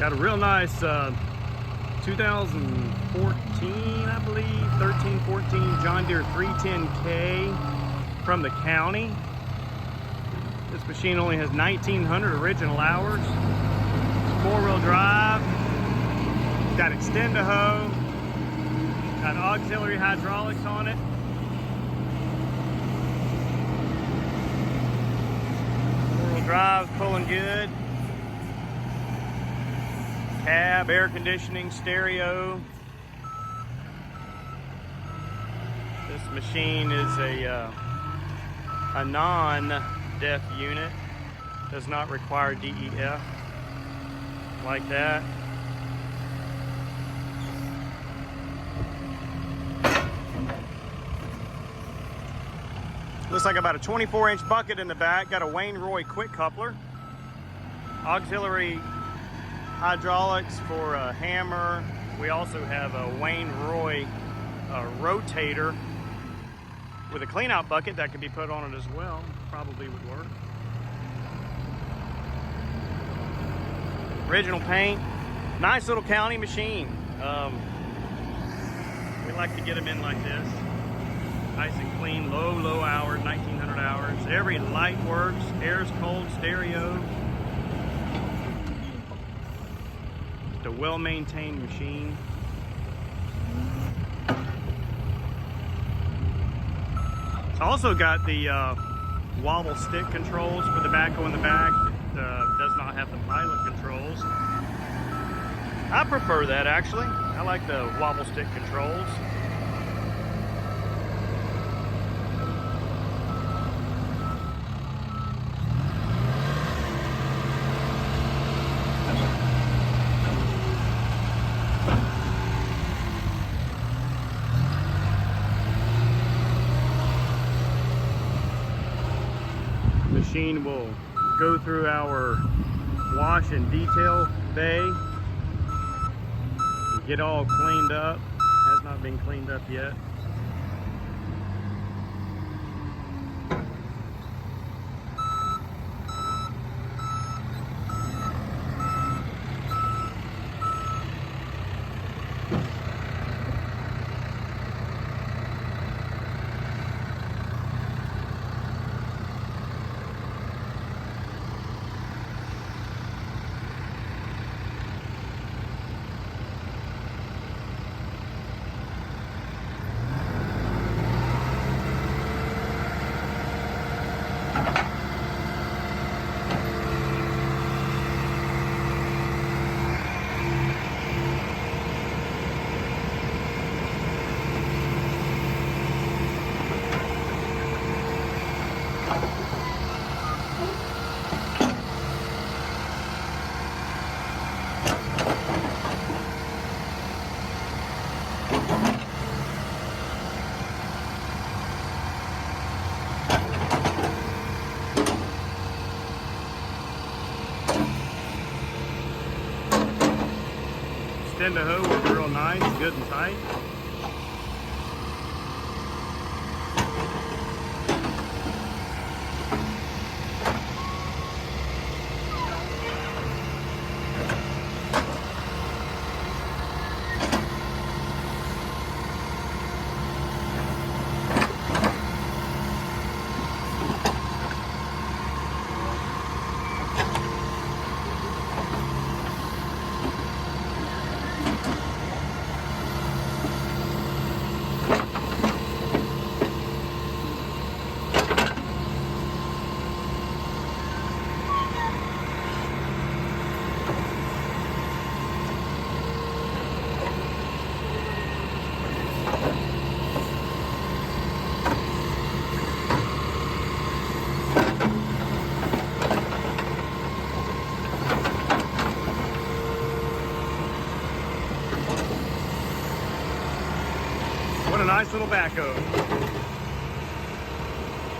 Got a real nice 2014, I believe, 13-14 John Deere 310K from the county. This machine only has 1,900 original hours. It's four-wheel drive. Got extend-a-hoe. Got auxiliary hydraulics on it. Four-wheel drive, pulling good. Cab, air conditioning, stereo. This machine is a non-DEF unit. Does not require DEF like that. Looks like about a 24-inch bucket in the back. Got a Wainwright quick coupler. Auxiliary hydraulics for a hammer. We also have a Wainwright rotator with a clean out bucket that could be put on it as well. Probably would work. Original paint. Nice little county machine. We like to get them in like this. Nice and clean, low hours, 1,900 hours. Every light works, air's cold, stereo. It's a well-maintained machine. It's also got the wobble stick controls for the backhoe in the back. It does not have the pilot controls. I prefer that, actually. I like the wobble stick controls. Machine will go through our wash and detail bay and get all cleaned up. Has not been cleaned up yet. Extend the hoe was real nice, good and tight. What a nice little backhoe.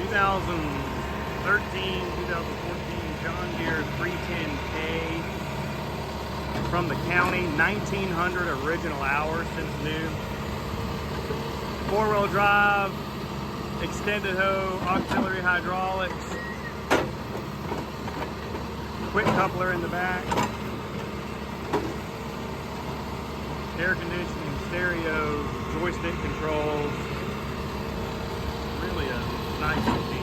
2013, 2014 John Deere 310K from the county. 1,900 original hours since new. Four-wheel drive, extended hoe, auxiliary hydraulics, quick coupler in the back. air conditioning, stereo, joystick controls. Really a nice